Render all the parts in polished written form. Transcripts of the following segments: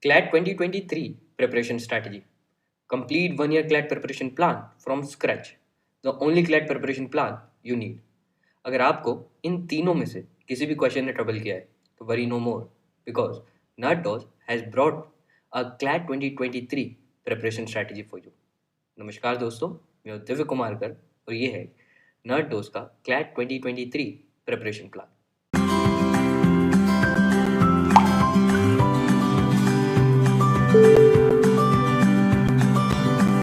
CLAT 2023 preparation strategy. Complete 1 year CLAT preparation plan from scratch. The only CLAT preparation plan you need. अगर आपको इन तीनों में से किसी भी क्वेश्चन ने ट्रबल किया है तो worry no more because NATDOS has brought a CLAT 2023 preparation strategy for you. नमस्कार दोस्तों, मैं हूं दिव्य कुमार कर और ये है NATDOS का CLAT 2023 preparation plan.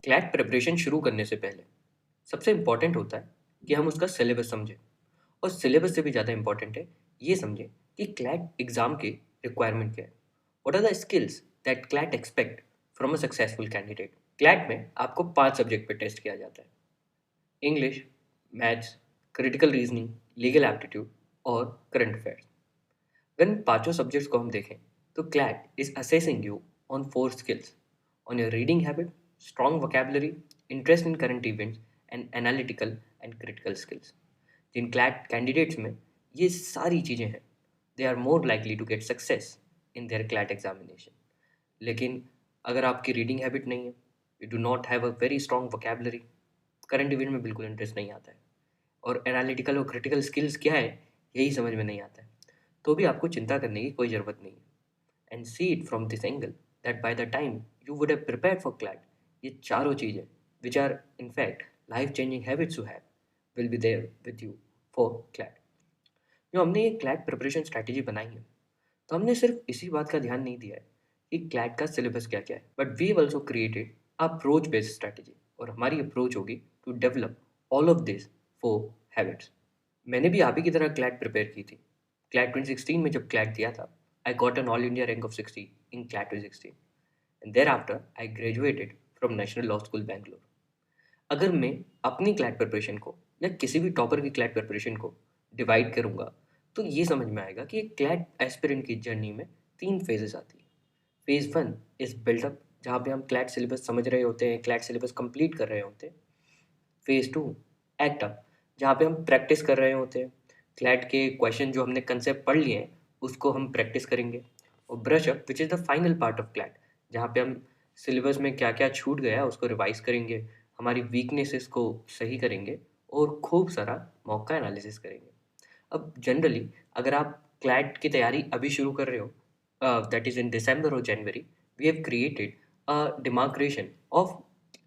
CLAT preparation शुरू करने से पहले सबसे इम्पॉर्टेंट होता है कि हम उसका सिलेबस समझें और सिलेबस से भी ज़्यादा इम्पॉर्टेंट है ये समझें कि क्लैट एग्ज़ाम के रिक्वायरमेंट क्या है. What are the skills that CLAT expect from a successful candidate. CLAT में आपको 5 सब्जेक्ट पे टेस्ट किया जाता है: English, maths, critical reasoning, legal aptitude और करंट अफेयर्स. अगर इन पाँचों सब्जेक्ट्स को हम देखें तो CLAT is assessing you on 4 skills: on your reading habit, strong vocabulary, interest in current events, and analytical and critical skills. जिन CLAT कैंडिडेट्स में ये सारी चीज़ें हैं, they are more likely to get success in their CLAT examination. लेकिन अगर आपकी reading habit नहीं है, you do not have a very strong vocabulary, current event में बिल्कुल इंटरेस्ट नहीं आता है और एनालिटिकल और क्रिटिकल स्किल्स क्या है यही समझ में नहीं आता है, तो भी आपको चिंता करने की कोई ज़रूरत नहीं है. And see it from this angle that by the time you would have prepared for CLAT, ये चारों चीज़ें which are in fact life changing habits you have will be there with you for CLAT. जो हमने ये CLAT preparation strategy बनाई है तो हमने सिर्फ इसी बात का ध्यान नहीं दिया है कि CLAT का सिलेबस क्या क्या है, but we have also created approach based strategy. और हमारी अप्रोच होगी to develop all of this 4 habits. मैंने भी आप ही की तरह CLAT प्रिपेयर की थी. CLAT 2016 में जब CLAT दिया था, I got an all India rank of 60 in CLAT 2016 and thereafter I graduated from National Law School Bangalore. अगर मैं अपनी CLAT प्रिपरेशन को या किसी भी टॉपर की CLAT प्रिपरेशन को डिवाइड करूंगा तो ये समझ में आएगा कि CLAT एस्पिरेंट की जर्नी में 3 फेजेस आती है. फेज 1 इज बिल्डअप, जहाँ पे हम CLAT सिलेबस समझ रहे होते हैं, CLAT सिलेबस कंप्लीट कर रहे होते हैं. फेज 2 एक्ट अप, जहाँ पे हम प्रैक्टिस कर रहे होते हैं, CLAT के क्वेश्चन जो हमने कंसेप्ट पढ़ लिए हैं उसको हम प्रैक्टिस करेंगे. और brush up which is the final part of CLAT, जहाँ पे हम सिलेबस में क्या क्या छूट गया उसको रिवाइज करेंगे, हमारी वीकनेसेस को सही करेंगे और खूब सारा मॉक का एनालिसिस करेंगे. अब जनरली अगर आप CLAT की तैयारी अभी शुरू कर रहे हो, दैट इज़ इन दिसंबर और January, we have created a demarcation of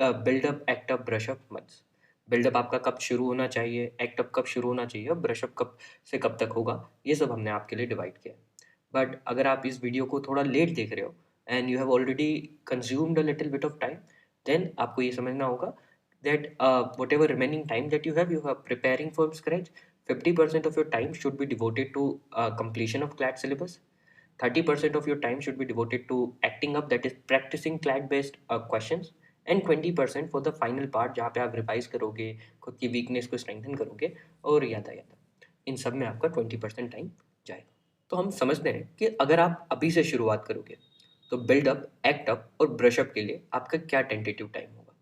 buildup, act up, brush up months. Buildup आपका कब शुरू होना चाहिए, एक्टअप कब शुरू होना चाहिए और ब्रशअप कब से कब तक होगा, ये सब हमने आपके लिए डिवाइड किया है. बट अगर आप इस वीडियो को थोड़ा लेट देख रहे हो and you have already consumed a little bit of time, then आपको ये समझना होगा that whatever remaining time that you are preparing from scratch, 50% of your time should be devoted to completion of CLAT syllabus, 30% of your time should be devoted to acting up, that is practicing CLAT based questions, and 20% for the final part, जहाँ पे आप revise करोगे, खुद की weakness को strengthen करोगे और यातायात. इन सब में आपका 20% टाइम जाएगा. तो हम समझते हैं कि अगर आप अभी से शुरुआत करोगे तो बिल्डअप, एक्ट अप और ब्रशअप के लिए आपका क्या टेंटेटिव टाइम होगा.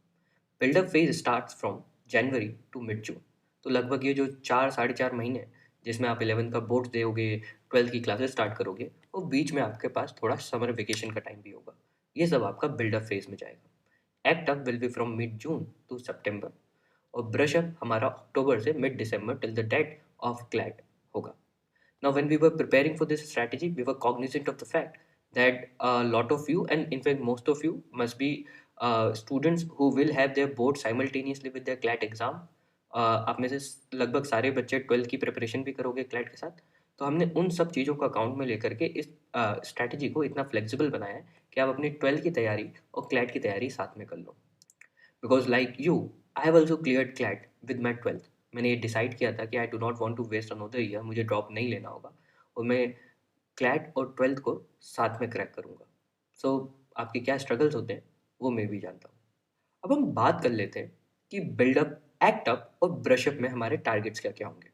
Buildup phase starts from January to mid June. तो लगभग ये जो 4-4.5 महीने जिसमें आप 11th का बोर्ड दोगे, 12th की क्लासेस स्टार्ट करोगे और बीच में आपके पास थोड़ा समर वेकेशन का टाइम भी होगा, ये सब आपका बिल्डअप फेज में जाएगा. Act up will be from mid June to September और ब्रश अप हमारा अक्टूबर से mid December till the date of CLAT होगा. Now, when we were preparing for this strategy, we were cognizant of the fact that a lot of you, and in fact most of you, must be students who will have their board simultaneously with their CLAT exam. आप में से लगभग सारे बच्चे 12th की preparation भी करोगे CLAT के साथ. तो हमने उन सब चीज़ों को अकाउंट में लेकर के इस स्ट्रैटेजी को इतना फ्लेक्सिबल बनाया है कि आप अपनी 12th की तैयारी और CLAT की तैयारी साथ में कर लो. Because like you, I have also cleared CLAT with my 12th. मैंने ये डिसाइड किया था कि I do not want to waste another year, मुझे ड्रॉप नहीं लेना होगा और मैं CLAT और 12th को साथ में क्रैक करूँगा. सो आपके क्या स्ट्रगल्स होते हैं वो मैं भी जानता हूँ. अब हम बात कर लेते हैं कि बिल्डअप, एक्ट अप और ब्रशअप में हमारे टारगेट्स क्या क्या होंगे.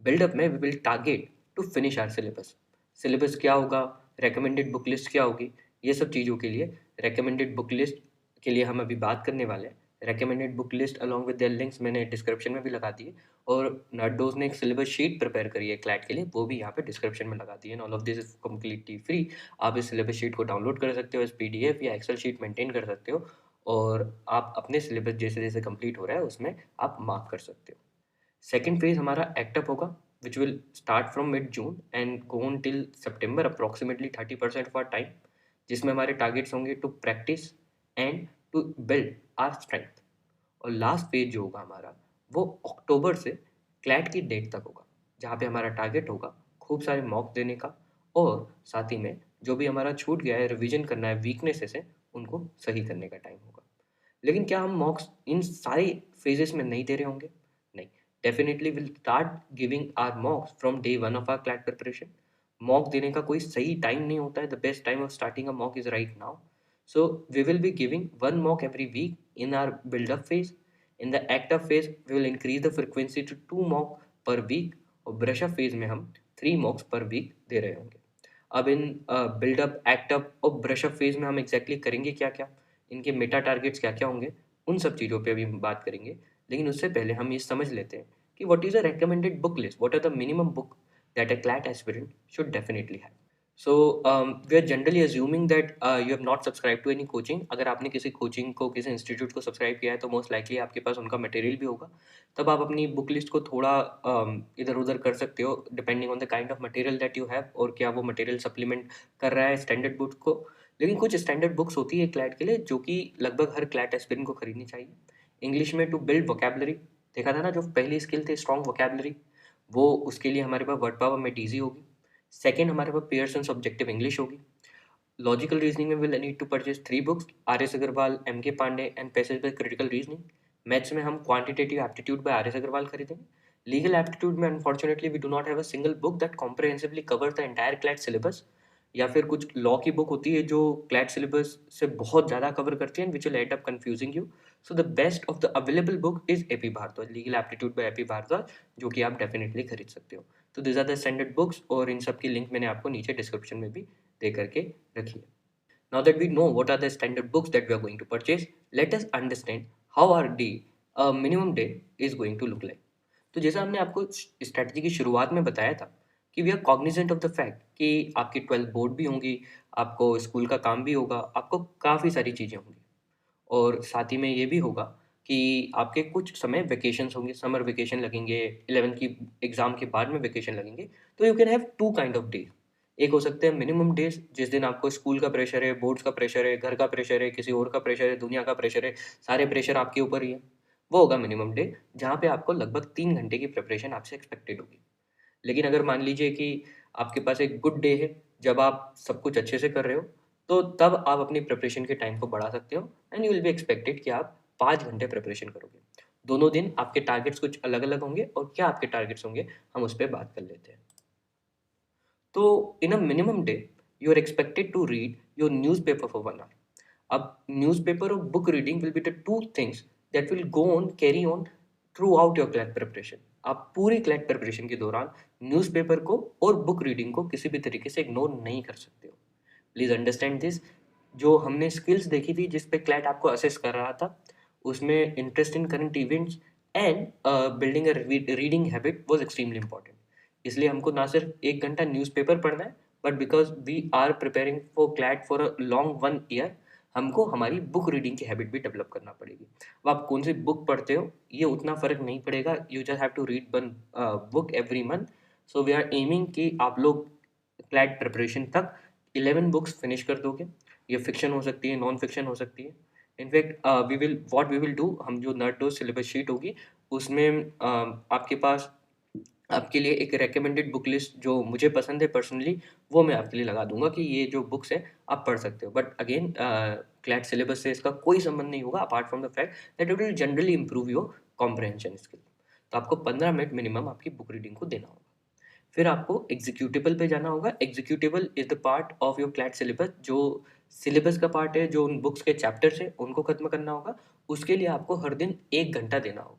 बिल्डअप में we will target to finish our syllabus. Syllabus क्या होगा, रिकमेंडेड बुक लिस्ट क्या होगी, ये सब चीज़ों के लिए रिकमेंडेड बुक लिस्ट के लिए हम अभी बात करने वाले हैं. Recommended book list along with their links मैंने डिस्क्रिप्शन में भी लगा दिए, और नटडोज ने एक सिलेबस शीट प्रिपेयर करी है क्लैट के लिए, वो भी यहाँ पे डिस्क्रिप्शन में लगा दी है। All of this is completely free. आप इस सिलेबस शीट को डाउनलोड कर सकते हो एज पीडीएफ या एक्सेल शीट मेंटेन कर सकते हो, और आप अपने सिलेबस जैसे जैसे कंप्लीट हो रहा है उसमें आप मार्क कर सकते हो। सेकेंड फेज हमारा एक्टअप होगा, which will start from mid June and go on till सितंबर, अप्रॉक्सीमेटली 30% ऑफ आवर टाइम, जिसमें हमारे टारगेट्स होंगे to practise and to build our strength. और लास्ट फेज जो होगा हमारा, वो अक्टूबर से क्लैट की डेट तक होगा, जहाँ पे हमारा टारगेट होगा खूब सारे मॉक देने का, और साथ ही में जो भी हमारा छूट गया है रिवीजन करना है वीकनेसेस है उनको सही करने का टाइम होगा। लेकिन क्या हम मॉक्स इन सारे फेजेस में नहीं दे रहे होंगे? नहीं, definitely will start giving our mocks from day one of our CLAT preparation. Mock देने का कोई सही टाइम नहीं होता है, the best time of starting a mock is right now. So we will be giving one mock every week in our build-up phase. In the act-up phase, we will increase the frequency to 2 mock per week, और brush-up phase में हम 3 mocks per week दे रहे होंगे। अब इन buildup, एक्टअप और brush-up phase में हम exactly करेंगे क्या क्या, इनके मेटा टारगेट्स क्या क्या होंगे, उन सब चीज़ों पे अभी हम बात करेंगे। लेकिन उससे पहले हम ये समझ लेते हैं कि what is a recommended book list, what are the minimum book that a CLAT aspirant should definitely have. So we are generally assuming that you have not subscribe to any coaching. अगर आपने किसी coaching को, किसी institute को subscribe किया है तो most likely आपके पास उनका मटेरियल भी होगा। तब आप अपनी बुक लिस्ट को थोड़ा इधर उधर कर सकते हो depending on the kind of material that you have, और क्या वो मटेरियल सप्लीमेंट कर रहा है स्टैंडर्ड बुक्स को। लेकिन कुछ स्टैंडर्ड बुक्स होती है क्लैट के लिए जो कि लगभग हर क्लैट एस्पिरेंट को खरीदनी चाहिए। इंग्लिश में टू बिल्ड वोकेबलरी, देखा था ना, जो पहली स्किल थी स्ट्रॉन्ग वोकेबलरी, वो उसके लिए हमारे पास वर्ड पावर मेट होगी। सेकेंड हमारे पास पियर्सन्स ऑब्जेक्टिव इंग्लिश होगी। लॉजिकल रीजनिंग में will need to purchase 3 books, R S Agarwal, M K Pandey and passage by critical reasoning. Maths में हम quantitative aptitude by R S Agarwal खरीदेंगे। लीगल एप्टीट्यूड में unfortunately we do not have a single book that comprehensively cover the entire CLAT syllabus, या फिर कुछ law की book होती है जो क्लैट सिलेबस से बहुत ज़्यादा कवर करती है and which will end up confusing you. So the best of the available book is A P Bhardwaj, legal aptitude by A P Bhardwaj, जो कि आप डेफिनेटली खरीद सकते हो। तो this are the standard books, और इन सब की लिंक मैंने आपको नीचे डिस्क्रिप्शन में भी दे करके रखी है। Now that we know what are the standard books that we are going to purchase, let us understand how our day, a minimum day, is going to look like. तो जैसा हमने आपको स्ट्रैटेजी की शुरुआत में बताया था कि we are cognizant of the fact कि आपकी 12th बोर्ड भी होंगी, आपको स्कूल का काम भी होगा, आपको काफ़ी सारी चीज़ें होंगी, और साथ ही में ये भी होगा कि आपके कुछ समय वेकेशंस होंगे, समर वेकेशन लगेंगे, 11th की एग्ज़ाम के बाद में वेकेशन लगेंगे। तो you can have two kind of days. एक हो सकते हैं मिनिमम डेज, जिस दिन आपको स्कूल का प्रेशर है, बोर्ड्स का प्रेशर है, घर का प्रेशर है, किसी और का प्रेशर है, दुनिया का प्रेशर है, सारे प्रेशर आपके ऊपर ही है। वो होगा मिनिमम डे, जहाँ पे आपको लगभग 3 घंटे की प्रिपरेशन आपसे एक्सपेक्टेड होगी। लेकिन अगर मान लीजिए कि आपके पास एक गुड डे है, जब आप सब कुछ अच्छे से कर रहे हो, तो तब आप अपनी प्रिपरेशन के टाइम को बढ़ा सकते हो, and you will be expected कि आप 5 घंटे प्रिपरेशन करोगे। दोनों दिन आपके टारगेट्स कुछ अलग अलग होंगे, और क्या आपके टारगेट्स होंगे हम उस पर बात कर लेते हैं। तो in a minimum day you are expected to read your news paper for 1 hour. अब न्यूज़ पेपर और book reading will be the two things that will go on carry on throughout your CLAT preparation. आप पूरी CLAT preparation के दौरान newspaper को और book reading को किसी भी तरीके से इग्नोर नहीं कर सकते हो। Please understand this. जो हमने स्किल्स देखी थी जिस पे क्लैट आपको असेस कर रहा था, उसमें interest in current events and building a reading habit was extremely important. इसलिए हमको ना सिर्फ 1 घंटा न्यूज़पेपर पढ़ना है, but because we are preparing for CLAT for a long 1 year, हमको हमारी बुक रीडिंग की हैबिट भी डेवलप करना पड़ेगी। अब आप कौन सी बुक पढ़ते हो ये उतना फ़र्क नहीं पड़ेगा, you just have to read one book every month. So we are aiming कि आप लोग क्लैट प्रिपरेशन तक 11 बुक्स फिनिश कर दोगे। ये फिक्शन हो सकती है, नॉन फिक्शन हो सकती है। इनफैक्ट वी विल डू, हम जो नर्डोज सिलेबस शीट होगी उसमें आपके पास आपके लिए एक रिकमेंडेड बुक लिस्ट जो मुझे पसंद है पर्सनली, वो मैं आपके लिए लगा दूंगा कि ये जो बुक्स है आप पढ़ सकते हो। बट अगेन क्लैट सिलेबस से इसका कोई संबंध नहीं होगा, apart from the fact that it will generally improve your comprehension skill. तो आपको 15 मिनट मिनिमम आपकी बुक रीडिंग को देना होगा। फिर आपको एग्जीक्यूटिबल पे जाना होगा। Executable is the part of your CLAT syllabus, जो सिलेबस का पार्ट है, जो उन बुक्स के चैप्टर्स है उनको खत्म करना होगा। उसके लिए आपको हर दिन 1 घंटा देना होगा।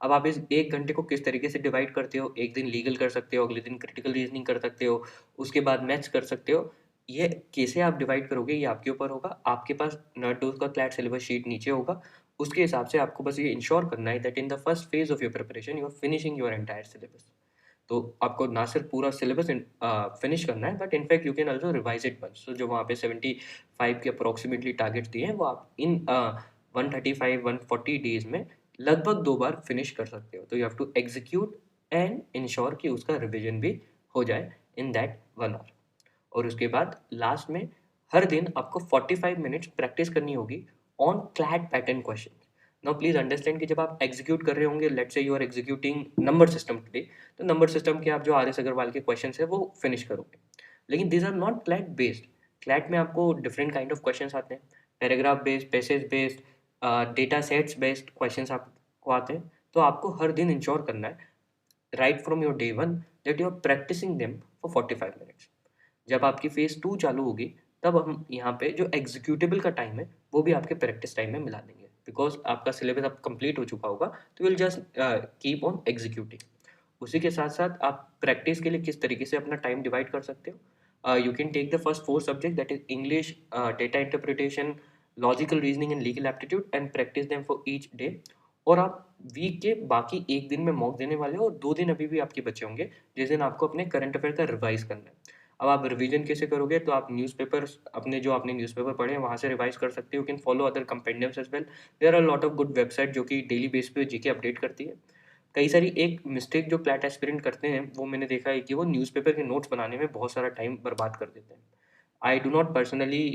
अब आप इस 1 घंटे को किस तरीके से डिवाइड करते हो, एक दिन लीगल कर सकते हो, अगले दिन क्रिटिकल रीजनिंग कर सकते हो, उसके बाद मैथ्स कर सकते हो। ये कैसे आप डिवाइड करोगे ये आपके ऊपर होगा। आपके पास नर्डोज का क्लैट सिलेबस शीट नीचे होगा, उसके हिसाब से आपको बस ये इंश्योर करना है that in the first phase of your preparation you are finishing your entire syllabus. तो आपको ना सिर्फ पूरा सिलेबस फिनिश करना है but in fact you can also revise it once. तो जो वहाँ पे 75 के अप्रोक्सीमेटली टारगेट्स दिए हैं वो आप इन 135-140 डेज में लगभग 2 बार फिनिश कर सकते हो। तो you have to execute and ensure कि उसका रिविजन भी हो जाए इन दैट 1 आवर। और उसके बाद लास्ट में हर दिन आपको 45 मिनट्स प्रैक्टिस करनी होगी on CLAT pattern question. Now please understand कि जब आप एग्जीक्यूट कर रहे होंगे, let's say you are executing number system today, तो नंबर सिस्टम के आप जो आर एस अग्रवाल के क्वेश्चन है वो फिनिश करोगे। लेकिन these are not CLAT based. CLAT में आपको डिफरेंट काइंड ऑफ क्वेश्चन आते हैं, paragraph based, passage based, data sets based question आपको आते हैं। तो आपको हर दिन इंश्योर करना है right from your day one that you are practising them for 45 minutes. जब आपकी फेज 2 चालू होगी तब हम यहाँ पे जो एग्जीक्यूटेबल का टाइम है वो भी आपके प्रैक्टिस टाइम में मिला देंगे, बिकॉज आपका सिलेबस अब कंप्लीट हो चुका होगा तो will just keep on executing. उसी के साथ साथ आप प्रैक्टिस के लिए किस तरीके से अपना टाइम डिवाइड कर सकते हो, you can take the first 4 subject that is English, data interpretation, logical reasoning and legal aptitude and practise them for each day. और आप वीक के बाकी एक दिन में मॉक देने वाले हो और 2 दिन अभी भी आपके बचे होंगे जिस दिन आपको अपने करंट अफेयर का रिवाइज करना है। अब आप रिवीजन कैसे करोगे, तो आप न्यूज़पेपर, अपने जो आपने न्यूज़पेपर पढ़े हैं वहाँ से रिवाइज कर सकते हो। You can follow other compendiums as well. There are lot of good website जो कि डेली बेस पे जीके अपडेट करती है। कई सारी एक मिस्टेक जो क्लैट एस्पिरेंट करते हैं वो मैंने देखा है कि वो न्यूज़पेपर के नोट्स बनाने में बहुत सारा टाइम बर्बाद कर देते हैं। I do not personally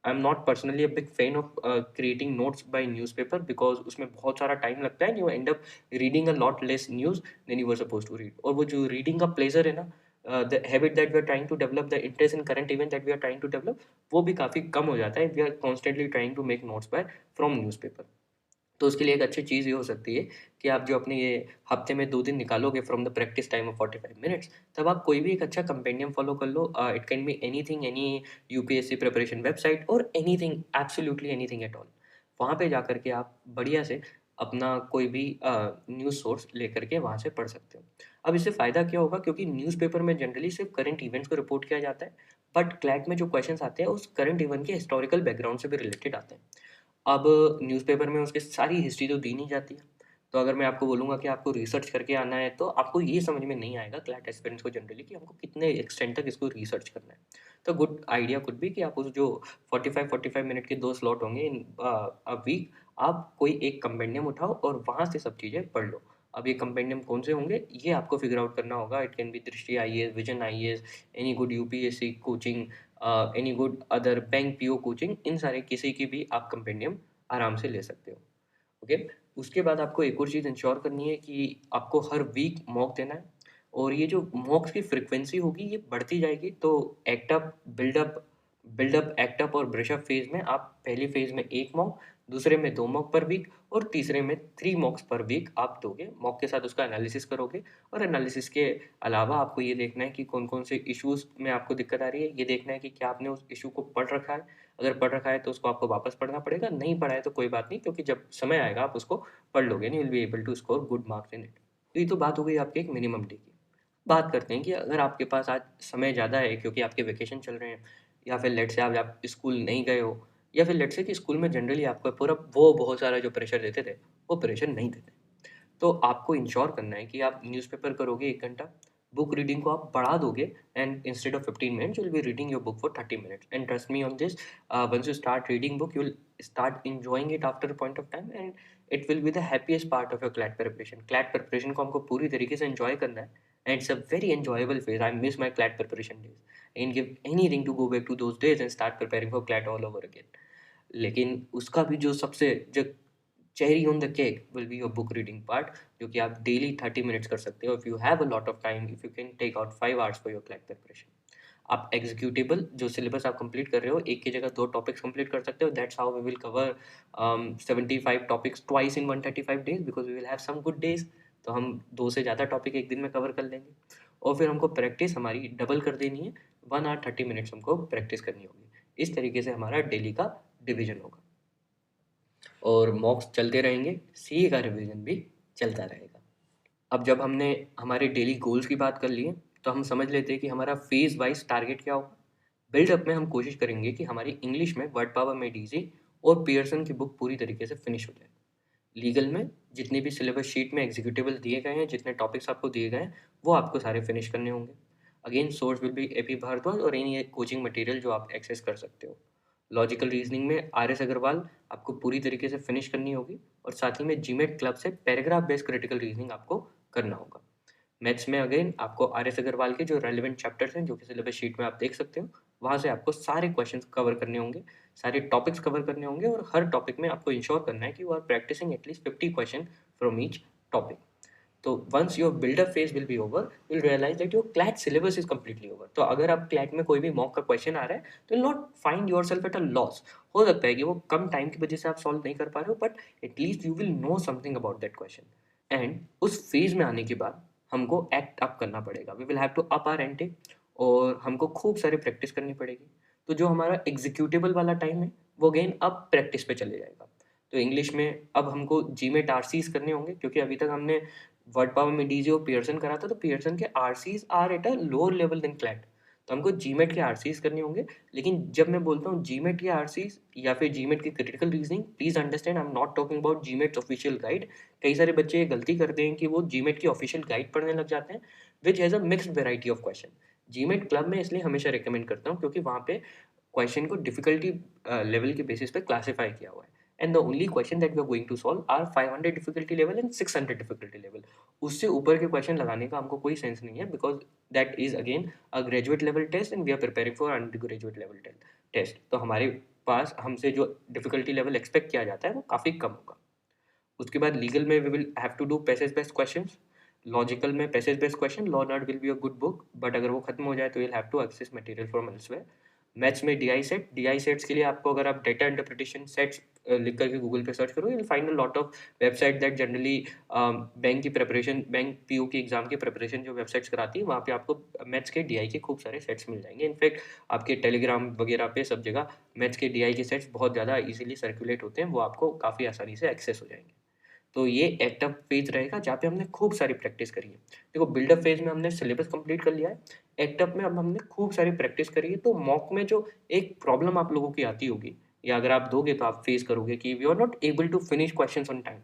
I am not personally a big fan of creating notes by newspaper, because उसमें बहुत सारा टाइम लगता है, you end up reading a lot less news than you were suppose to read. और वो जो reading का pleasure है ना, the habit that we are trying to develop, the interest in current event that we are trying to develop, वो भी काफ़ी कम हो जाता है we are constantly trying to make notes by from newspaper. तो उसके लिए एक अच्छी चीज़ ये हो सकती है कि आप जो अपने ये हफ्ते में 2 दिन निकालोगे from the practice time of 45 minutes, तब आप कोई भी एक अच्छा कंपेंडियम फॉलो कर लो। It can be anything, any UPSC preparation website और anything, absolutely anything at all. वहाँ पे जा करके आप बढ़िया से अपना कोई भी न्यूज़ सोर्स लेकर के वहाँ से पढ़ सकते हो। अब इससे फ़ायदा क्या होगा, क्योंकि न्यूज़पेपर में जनरली सिर्फ करंट इवेंट्स को रिपोर्ट किया जाता है, बट क्लैट में जो क्वेश्चंस आते हैं उस करंट इवेंट के हिस्टोरिकल बैकग्राउंड से भी रिलेटेड आते हैं। अब न्यूज़पेपर में उसकी सारी हिस्ट्री तो दी नहीं जाती है। तो अगर मैं आपको बोलूँगा कि आपको रिसर्च करके आना है, तो आपको ये समझ में नहीं आएगा क्लैट एस्पिरेंट्स को जनरली कि हमको कितने एक्सटेंड तक इसको रिसर्च करना है। तो गुड आइडिया कुड बी कि आप उस जो 45-45 मिनट के 2 स्लॉट होंगे इन अ वीक, आप कोई एक कंपेंडियम उठाओ और वहाँ से सब चीज़ें पढ़ लो। अब ये कंपेंडियम कौन से होंगे ये आपको फिगर आउट करना होगा। It can be Drishti IAS, vision IAS, any good UPSC coaching, any good other bank PO coaching, इन सारे किसी की भी आप कंपेंडियम आराम से ले सकते हो। ओके। उसके बाद आपको एक और चीज़ इंश्योर करनी है कि आपको हर वीक मॉक देना है, और ये जो मॉक्स की फ्रीक्वेंसी होगी ये बढ़ती जाएगी। तो एक्टअप, बिल्डअप, बिल्डअप, एक्टअप और ब्रशअप फेज में आप पहली फेज में 1 मॉक, दूसरे में 2 मॉक पर वीक और तीसरे में 3 मॉक्स पर वीक आप दोगे। मॉक के साथ उसका एनालिसिस करोगे, और एनालिसिस के अलावा आपको ये देखना है कि कौन कौन से इश्यूज में आपको दिक्कत आ रही है। ये देखना है कि क्या आपने उस इशू को पढ़ रखा है। अगर पढ़ रखा है तो उसको आपको वापस पढ़ना पड़ेगा, नहीं पढ़ा है तो कोई बात नहीं, क्योंकि जब समय आएगा आप उसको पढ़ लोगे, नहीं will be able to score good marks in it. तो ये तो बात हो गई आपके एक मिनिमम डे की। बात करते हैं कि अगर आपके पास आज समय ज़्यादा है क्योंकि आपके वेकेशन चल रहे हैं, या फिर लेट्स से आप स्कूल नहीं गए हो, या फिर लेट्स से कि स्कूल में जनरली आपको पूरा वो बहुत सारा जो प्रेशर देते थे वो प्रेशर नहीं देते, तो आपको इंश्योर करना है कि आप न्यूज़पेपर करोगे 1 घंटा, बुक रीडिंग को आप बढ़ा दोगे, and instead of 15 minutes you will be reading your book for 30 minutes. And trust me on this, once you start reading book you will start enjoying it after a point of time, and it will be the happiest part of your CLAT preparation. CLAT preparation को हमको पूरी तरीके से enjoy करना है, and it's a very enjoyable phase. I miss my CLAT preparation days, I can give anything to go back to those days and start preparing for CLAT all over again. लेकिन उसका भी जो सबसे जो cherry on the cake will be your book reading part, जो कि आप daily 30 minutes कर सकते हो। If you have a lot of time, if you can take out 5 hours for your CLAT preparation, आप एग्जीक्यूटेबल जो सिलेबस आप complete कर रहे हो एक की जगह 2 टॉपिक्स कंप्लीट कर सकते हो। That's how we will cover 75 topics twice in 135 days, because we will have some good days. तो हम 2 से ज़्यादा टॉपिक एक दिन में कवर कर लेंगे, और फिर हमको प्रैक्टिस हमारी डबल कर देनी है। 1 आवर 30 मिनट्स हमको प्रैक्टिस करनी होगी। इस तरीके से हमारा डेली का डिवीजन होगा, और मॉक्स चलते रहेंगे, सीए का रिवीजन भी चलता रहेगा। अब जब हमने हमारे डेली गोल्स की बात कर ली है, तो हम समझ लेते हैं कि हमारा फेज वाइज टारगेट क्या होगा। बिल्डअप में हम कोशिश करेंगे कि हमारी इंग्लिश में वर्ड पावर मेड इजी और पियर्सन की बुक पूरी तरीके से फिनिश हो जाए। लीगल में जितने भी सिलेबस शीट में एग्जीक्यूटिबल दिए गए हैं, जितने टॉपिक्स आपको दिए गए हैं, वो आपको सारे फिनिश करने होंगे। Again source will be A P Bhardwaj और एनी कोचिंग मटेरियल जो आप एक्सेस कर सकते हो। लॉजिकल रीजनिंग में आर एस अग्रवाल आपको पूरी तरीके से फिनिश करनी होगी, और साथ ही में जीमेट क्लब से पैराग्राफ बेस्ड क्रिटिकल रीजनिंग आपको करना होगा। मैथ्स में अगेन आपको आर एस अग्रवाल के जो रेलिवेंट चैप्टर्स हैं, जो कि सिलेबस शीट में आप देख सकते हो, वहाँ से आपको सारे क्वेश्चंस कवर करने होंगे, सारे टॉपिक्स कवर करने होंगे, और हर टॉपिक में आपको इंश्योर करना है कि you are practising at least 50 question from each topic. तो once your buildup phase will be over, you will realise that your CLAT syllabus is completely over. तो अगर आप क्लैट में कोई भी मॉक का क्वेश्चन आ रहा है, तो will not find your self at a loss. हो सकता है कि वो कम टाइम की वजह से आप सॉल्व नहीं कर पा रहे हो, but at least you will know something about that question. And उस फेज में आने के बाद हमको एक्ट अप करना पड़ेगा, we will have to up our ante, और हमको खूब सारी प्रैक्टिस करनी पड़ेगी। तो जो हमारा एग्जीक्यूटिबल वाला टाइम है, वो अगेन अब प्रैक्टिस पे चले जाएगा। तो इंग्लिश में अब हमको जीमेट आरसीज करने होंगे, क्योंकि अभी तक हमने वर्ड पावर में डीजे और पियर्सन करा था, तो पियर्सन के RCs are at a lower level than CLAT. तो हमको जीमेट के आरसीज करने होंगे। लेकिन जब मैं बोलता हूँ जीमेट के आरसीज या फिर जीमेट की critical reasoning, please understand I am not talking about GMAT official guide. कई सारे बच्चे ये गलती करते हैं कि वो जीमेट की ऑफिशियल गाइड पढ़ने लग जाते हैं, which has a mixed variety of question. GMAT club में इसलिए हमेशा रिकमेंड करता हूँ क्योंकि वहाँ पे क्वेश्चन को डिफिकल्टी लेवल के बेसिस पे क्लासिफाई किया हुआ है। And the only question that we are going to solve are 500 difficulty level and 600 difficulty level. उससे ऊपर के क्वेश्चन लगाने का हमको कोई सेंस नहीं है, because that is again a graduate level test and we are preparing for undergraduate level test. तो हमारे पास हमसे जो डिफिकल्टी लेवल एक्सपेक्ट किया जाता है वो काफ़ी कम होगा। उसके बाद लीगल में we will have to do passage based questions. Logical में passage based question, law not will be a good book, but अगर वो खत्म हो जाए तो will have to access material from elsewhere. Maths में डीआई सेट्स के लिए आपको, अगर आप डेटा इंटरप्रिटेशन सेट्स लिख करके गूगल पे सर्च करो, you will find a lot of website that generally bank की प्रिपरेशन, बैंक पीओ की एग्जाम की प्रिपरेशन जो वेबसाइट्स कराती है, वहाँ पे आपको मैथ्स के डीआई के खूब सारे सेट्स मिल जाएंगे। इनफैक्ट आपके टेलीग्राम वगैरह पे सब जगह मैथ्स के डीआई के सेट्स बहुत ज़्यादा इजीली सर्कुलेट होते हैं, वो आपको काफ़ी आसानी से एक्सेस हो जाएंगे। तो ये एक्टअप फेज रहेगा जहाँ पे हमने खूब सारी प्रैक्टिस करी है। देखो बिल्डअप फेज में हमने सिलेबस कंप्लीट कर लिया है, एक्टअप में अब हमने खूब सारी प्रैक्टिस करी है। तो मॉक में जो एक प्रॉब्लम आप लोगों की आती होगी, या अगर आप दोगे तो आप फेस करोगे कि you are not able to finish questions on time.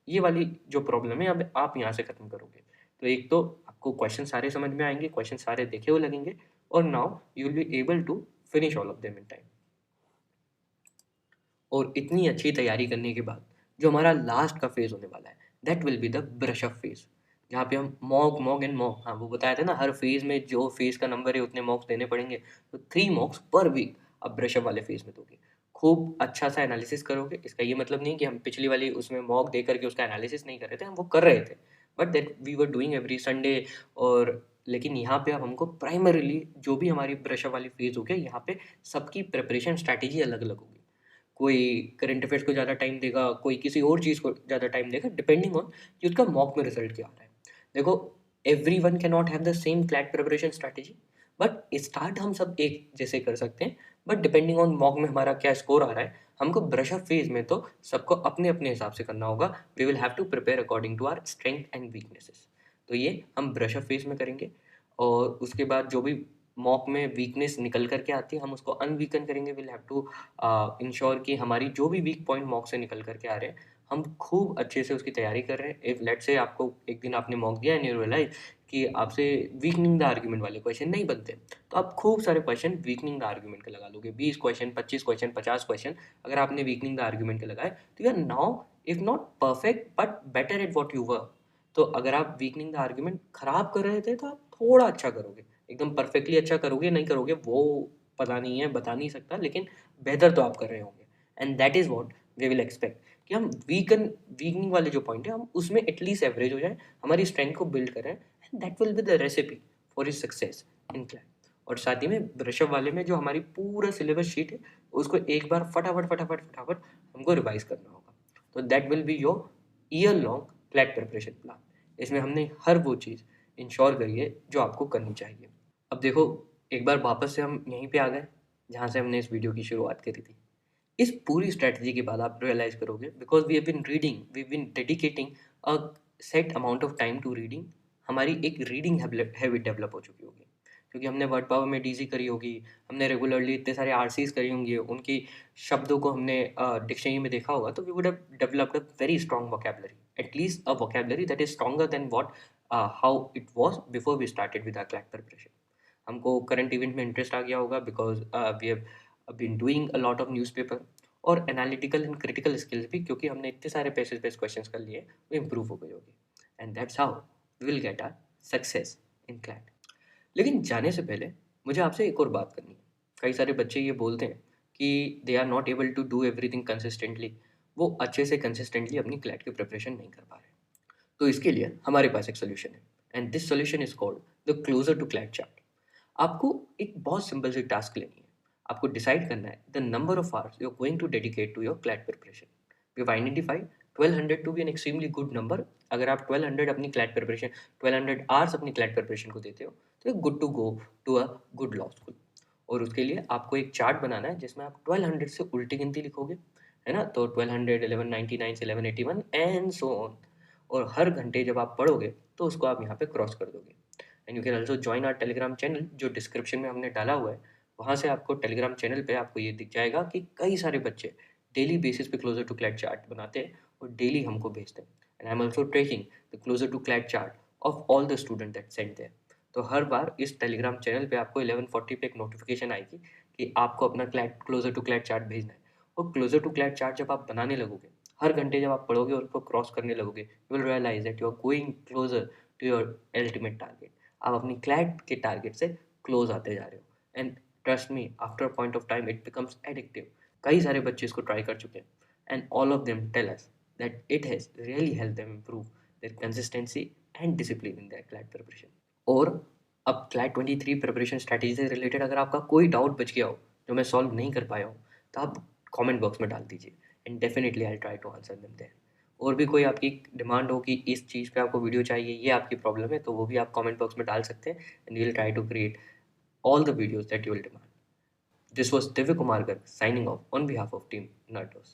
ये वाली जो प्रॉब्लम है अब आप यहाँ से खत्म करोगे। तो एक तो आपको क्वेश्चन सारे समझ में आएंगे, क्वेश्चन सारे देखे हुए लगेंगे, और now you will be able to finish all of them in time. और इतनी अच्छी तैयारी करने के बाद जो हमारा लास्ट का फेज होने वाला है, that will be the brush up phase, जहाँ पे हम मॉक मॉक एंड मॉक, हाँ वो बताया था ना, हर फेज में जो फेज का नंबर है उतने मॉक्स देने पड़ेंगे। तो 3 मॉक्स पर वीक अब ब्रश अप वाले फेज में दोगे। खूब अच्छा सा एनालिसिस करोगे। इसका ये मतलब नहीं कि हम पिछली वाली उसमें मॉक दे करके उसका एनालिसिस नहीं कर रहे थे, हम वो कर रहे थे, but that we were doing every Sunday. और लेकिन यहाँ पे अब हमको प्राइमरीली जो भी हमारी ब्रश अप वाली फेज हो गया, यहाँ पे सबकी प्रिपरेशन स्ट्रैटेजी अलग अलग होगी। कोई करंट अफेयर्स को ज़्यादा टाइम देगा, कोई किसी और चीज़ को ज़्यादा टाइम देगा, डिपेंडिंग ऑन कि उसका मॉक में रिजल्ट क्या आ रहा है। देखो every one can not have the same CLAT preparation strategy, but start हम सब एक जैसे कर सकते हैं। बट डिपेंडिंग ऑन मॉक में हमारा क्या स्कोर आ रहा है, हमको ब्रश अप फेज में तो सबको अपने अपने हिसाब से करना होगा। We will have to prepare according to our strength and weaknesses. तो ये हम ब्रश अप फेज में करेंगे, और उसके बाद जो भी मॉक में वीकनेस निकल करके आती है हम उसको अनवीकन करेंगे। विल हैव टू इंश्योर कि हमारी जो भी वीक पॉइंट मॉक से निकल करके आ रहे हैं, हम खूब अच्छे से उसकी तैयारी कर रहे हैं। इफ लेट से आपको एक दिन आपने मॉक दिया एंड यू रियलाइज कि आपसे वीकनिंग द आर्ग्यूमेंट वाले क्वेश्चन नहीं बनते, तो आप खूब सारे क्वेश्चन वीकनिंग द आर्ग्यूमेंट के लगा लोगे। 20 क्वेश्चन, 25 क्वेश्चन, 50 क्वेश्चन अगर आपने वीकनिंग द आर्ग्यूमेंट के लगाए, तो you are now if not perfect but better at what you were. तो अगर आप वीकनिंग द आर्ग्यूमेंट खराब कर रहे थे, तो आप थोड़ा अच्छा करोगे। एकदम परफेक्टली अच्छा करोगे नहीं करोगे वो पता नहीं है, बता नहीं सकता, लेकिन बेहतर तो आप कर रहे होंगे। And that is what we will expect, कि हम वीकनिंग वाले जो पॉइंट है हम उसमें एटलीस्ट एवरेज हो जाए, हमारी स्ट्रेंथ को बिल्ड करें, and that will be the recipe for is success in CLAT. और साथ ही में ब्रशअप वाले में जो हमारी पूरा सिलेबस शीट है, उसको एक बार फटाफट फटाफट फटाफट हमको रिवाइज करना होगा। तो that will be your year long CLAT preparation plan. इसमें हमने हर वो चीज़ इंश्योर करी है जो आपको करनी चाहिए। अब देखो एक बार वापस से हम यहीं पे आ गए जहाँ से हमने इस वीडियो की शुरुआत करी थी। इस पूरी स्ट्रैटेजी के बाद आप रियलाइज करोगे, because we have been reading, we have been dedicating a set amount of time to reading, हमारी एक रीडिंग हैबिट डेवलप हो चुकी होगी। क्योंकि हमने वर्ड पावर में डीजी करी होगी, हमने रेगुलरली इतने सारे आरसीज करी होंगी, उनकी शब्दों को हमने डिक्शनरी में देखा होगा, तो we would have developed a very strong vocabulary, at least a vocabulary that is stronger than what how it was before we started with our CLAT preparation. हमको करंट इवेंट में इंटरेस्ट आ गया होगा because we have been doing a lot of newspaper, और analytical and critical skills भी, क्योंकि हमने इतने सारे पैसेज बेस्ड क्वेश्चंस कर लिए, वो इम्प्रूव हो गई होगी। And that's how we will get our success in CLAT. लेकिन जाने से पहले मुझे आपसे एक और बात करनी है। कई सारे बच्चे ये बोलते हैं कि they are not able to do everything consistently, वो अच्छे से कंसिस्टेंटली अपनी क्लैट की प्रिपरेशन नहीं कर पा रहे। तो इसके लिए हमारे पास एक सोल्यूशन है, and this solution is called the closer to CLAT chart. आपको एक बहुत सिंपल सी टास्क लेनी है। आपको डिसाइड करना है the number of hours you are going to dedicate to your CLAT preparation. We have identified 1200 to be an extremely good number. अगर आप 1200 अपनी क्लैट प्रिपरेशन, 1200 आवर्स अपनी क्लैट प्रिपरेशन को देते हो, तो good to go to a good law school. और उसके लिए आपको एक चार्ट बनाना है जिसमें आप 1200 से उल्टी गिनती लिखोगे, है ना? तो 1200, 1199, 1181 एंड सो ऑन। और हर घंटे जब आप पढ़ोगे तो उसको आप यहाँ पे क्रॉस कर दोगे। And you can also join our Telegram channel, जो डिस्क्रिप्शन में हमने डाला हुआ है। वहाँ से आपको टेलीग्राम चैनल पे आपको ये दिख जाएगा कि कई सारे बच्चे डेली बेसिस पे क्लोजर टू क्लैट चार्ट बनाते हैं और डेली हमको भेजते हैं। And I am also tracking the closer to CLAT chart of all the student that send there. तो हर बार इस टेलीग्राम चैनल पे आपको 11:40 पे एक नोटिफिकेशन आएगी कि आपको अपना CLAT closer to CLAT chart भेजना है। और क्लोजर टू क्लैट चार्ट जब आप बनाने लगोगे, हर घंटे जब आप पढ़ोगे और उसको क्रॉस करने लगोगे, you will realise that you are going closer to your ultimate target. आप अपनी क्लैट के टारगेट से क्लोज आते जा रहे हो। And trust me, after point of time it becomes addictive. कई सारे बच्चे इसको ट्राई कर चुके हैं, and all of them tell us that it has really help them improve their consistency and discipline in their CLAT preparation. और अब CLAT 23 preparation strategy से रिलेटेड अगर आपका कोई डाउट बच गया हो जो मैं सॉल्व नहीं कर पाया हूँ, तो आप कमेंट बॉक्स में डाल दीजिए, and definitely I try to answer them there. और भी कोई आपकी डिमांड हो कि इस चीज़ पे आपको वीडियो चाहिए, ये आपकी प्रॉब्लम है, तो वो भी आप कमेंट बॉक्स में डाल सकते हैं, and we will try to create all the videos that you will demand. This was Divya Kumar Garg signing off on behalf of Team Nerdos.